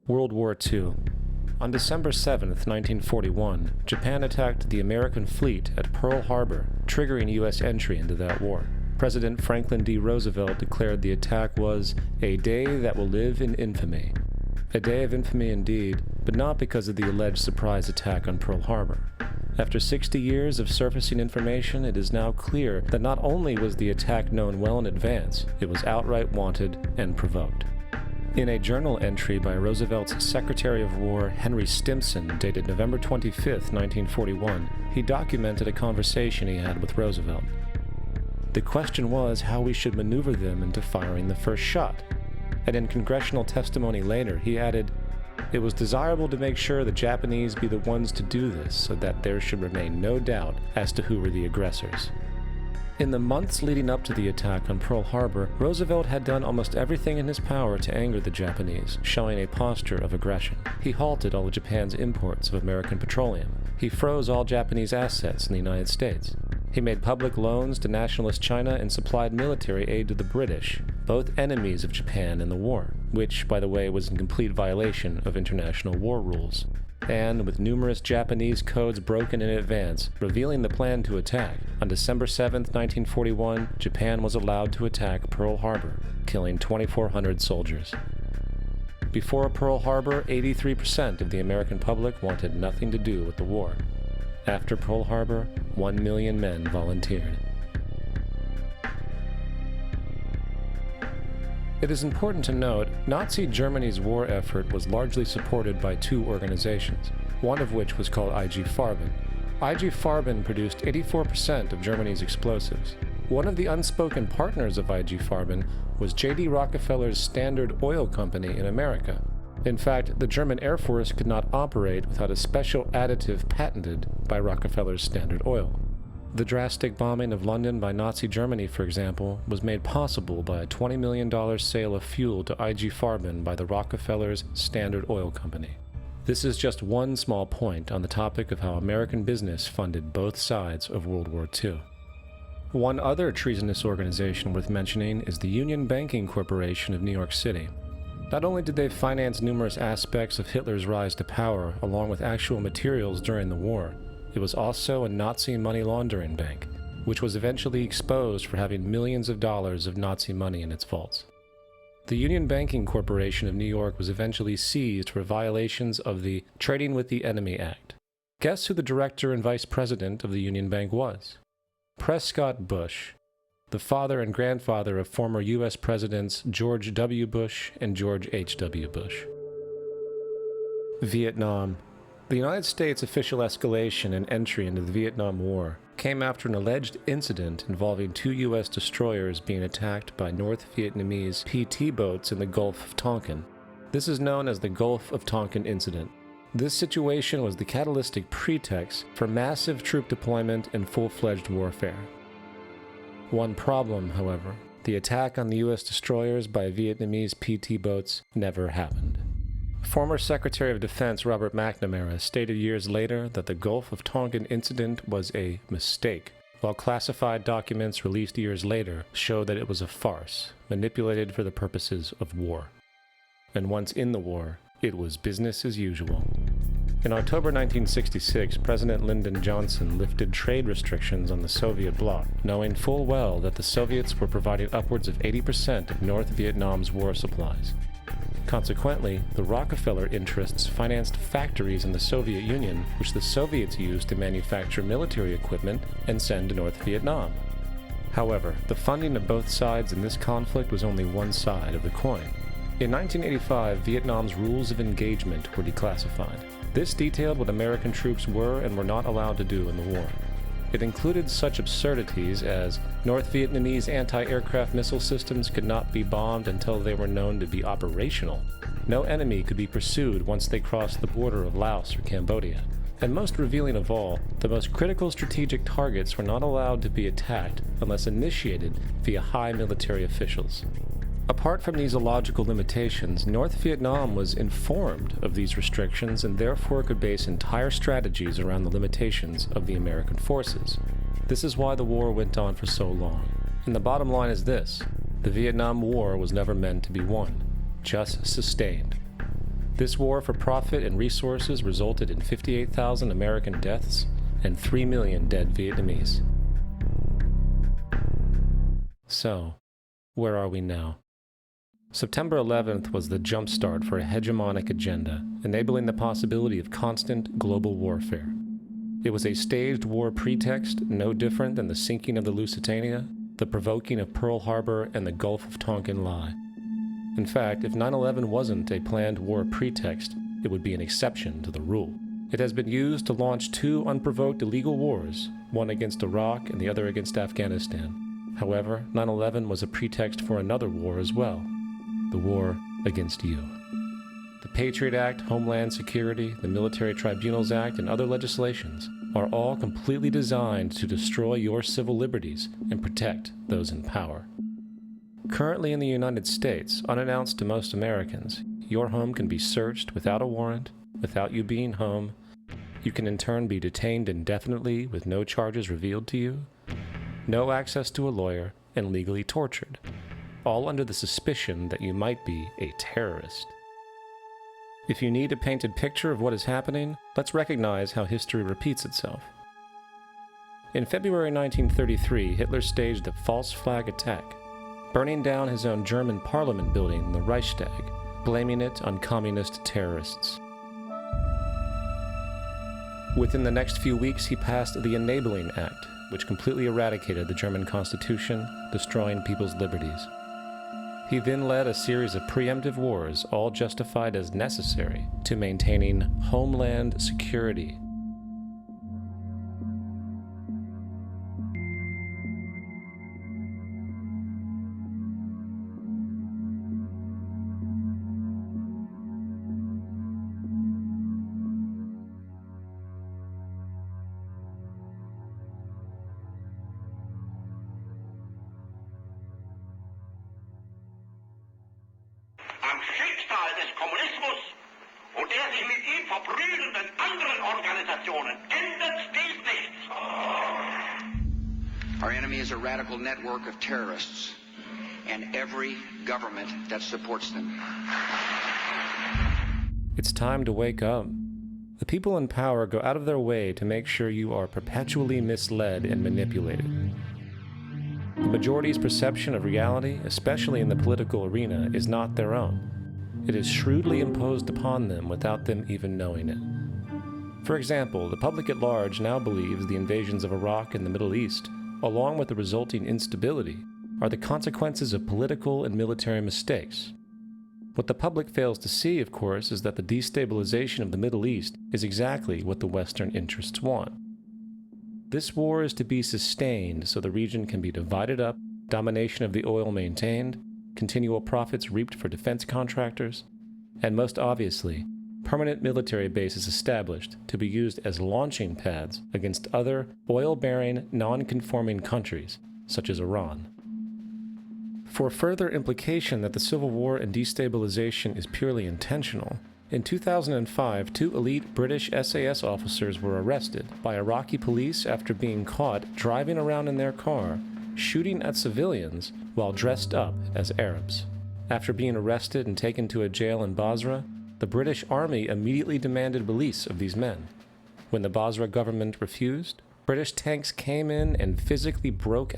World War II. On December 7, 1941, Japan attacked the American fleet at Pearl Harbor, triggering U.S. entry into that war. President Franklin D. Roosevelt declared the attack was a day that will live in infamy. A day of infamy indeed, but not because of the alleged surprise attack on Pearl Harbor. After 60 years of surfacing information, it is now clear that not only was the attack known well in advance, it was outright wanted and provoked. In a journal entry by Roosevelt's Secretary of War Henry Stimson, dated November 25, 1941, he documented a conversation he had with Roosevelt. The question was how we should maneuver them into firing the first shot. And in congressional testimony later, he added, "It was desirable to make sure the Japanese be the ones to do this so that there should remain no doubt as to who were the aggressors." In the months leading up to the attack on Pearl Harbor, Roosevelt had done almost everything in his power to anger the Japanese, showing a posture of aggression. He halted all of Japan's imports of American petroleum. He froze all Japanese assets in the United States. He made public loans to nationalist China and supplied military aid to the British, both enemies of Japan in the war, which, by the way, was in complete violation of international war rules. And with numerous Japanese codes broken in advance, revealing the plan to attack, on December 7, 1941, Japan was allowed to attack Pearl Harbor, killing 2,400 soldiers. Before Pearl Harbor, 83% of the American public wanted nothing to do with the war. After Pearl Harbor, 1 million men volunteered. It is important to note, Nazi Germany's war effort was largely supported by two organizations, one of which was called IG Farben. IG Farben produced 84% of Germany's explosives. One of the unspoken partners of IG Farben was J.D. Rockefeller's Standard Oil Company in America. In fact, the German Air Force could not operate without a special additive patented by Rockefeller's Standard Oil. The drastic bombing of London by Nazi Germany, for example, was made possible by a $20 million sale of fuel to IG Farben by the Rockefeller's Standard Oil Company. This is just one small point on the topic of how American business funded both sides of World War II. One other treasonous organization worth mentioning is the Union Banking Corporation of New York City. Not only did they finance numerous aspects of Hitler's rise to power, along with actual materials during the war, it was also a Nazi money laundering bank, which was eventually exposed for having millions of dollars of Nazi money in its vaults. The Union Banking Corporation of New York was eventually seized for violations of the Trading with the Enemy Act. Guess who the director and vice president of the Union Bank was? Prescott Bush, the father and grandfather of former U.S. Presidents George W. Bush and George H.W. Bush. Vietnam. The United States' official escalation and entry into the Vietnam War came after an alleged incident involving two U.S. destroyers being attacked by North Vietnamese PT boats in the Gulf of Tonkin. This is known as the Gulf of Tonkin Incident. This situation was the catalytic pretext for massive troop deployment and full-fledged warfare. One problem, however, the attack on the U.S. destroyers by Vietnamese PT boats never happened. Former Secretary of Defense Robert McNamara stated years later that the Gulf of Tonkin incident was a mistake, while classified documents released years later show that it was a farce, manipulated for the purposes of war. And once in the war, it was business as usual. In October 1966, President Lyndon Johnson lifted trade restrictions on the Soviet bloc, knowing full well that the Soviets were providing upwards of 80% of North Vietnam's war supplies. Consequently, the Rockefeller interests financed factories in the Soviet Union, which the Soviets used to manufacture military equipment and send to North Vietnam. However, the funding of both sides in this conflict was only one side of the coin. In 1985, Vietnam's rules of engagement were declassified. This detailed what American troops were and were not allowed to do in the war. It included such absurdities as North Vietnamese anti-aircraft missile systems could not be bombed until they were known to be operational. No enemy could be pursued once they crossed the border of Laos or Cambodia. And most revealing of all, the most critical strategic targets were not allowed to be attacked unless initiated via high military officials. Apart from these illogical limitations, North Vietnam was informed of these restrictions and therefore could base entire strategies around the limitations of the American forces. This is why the war went on for so long. And the bottom line is this: the Vietnam War was never meant to be won, just sustained. This war for profit and resources resulted in 58,000 American deaths and 3 million dead Vietnamese. So, where are we now? September 11th was the jumpstart for a hegemonic agenda, enabling the possibility of constant global warfare. It was a staged war pretext no different than the sinking of the Lusitania, the provoking of Pearl Harbor, and the Gulf of Tonkin lie. In fact, if 9/11 wasn't a planned war pretext, it would be an exception to the rule. It has been used to launch 2 unprovoked illegal wars, one against Iraq and the other against Afghanistan. However, 9/11 was a pretext for another war as well, the war against you. The Patriot Act, Homeland Security, the Military Tribunals Act, and other legislations are all completely designed to destroy your civil liberties and protect those in power. Currently in the United States, unannounced to most Americans, your home can be searched without a warrant, without you being home. You can in turn be detained indefinitely with no charges revealed to you, no access to a lawyer, and legally tortured, all under the suspicion that you might be a terrorist. If you need a painted picture of what is happening, let's recognize how history repeats itself. In February 1933, Hitler staged a false flag attack, burning down his own German parliament building, the Reichstag, blaming it on communist terrorists. Within the next few weeks, he passed the Enabling Act, which completely eradicated the German Constitution, destroying people's liberties. He then led a series of preemptive wars, all justified as necessary to maintaining homeland security. Am Schicksal des Kommunismus und der sich mit ihm verbrüdernden anderen Organisationen ändert dies nichts. Our enemy is a radical network of terrorists and every government that supports them. It's time to wake up. The people in power go out of their way to make sure you are perpetually misled and manipulated. The majority's perception of reality, especially in the political arena, is not their own. It is shrewdly imposed upon them without them even knowing it. For example, the public at large now believes the invasions of Iraq and the Middle East, along with the resulting instability, are the consequences of political and military mistakes. What the public fails to see, of course, is that the destabilization of the Middle East is exactly what the Western interests want. This war is to be sustained so the region can be divided up, domination of the oil maintained, continual profits reaped for defense contractors, and most obviously, permanent military bases established to be used as launching pads against other oil-bearing, non-conforming countries, such as Iran. For further implication that the civil war and destabilization is purely intentional, in 2005, 2 elite British SAS officers were arrested by Iraqi police after being caught driving around in their car, shooting at civilians while dressed up as Arabs. After being arrested and taken to a jail in Basra, the British Army immediately demanded release of these men. When the Basra government refused, British tanks came in and physically broke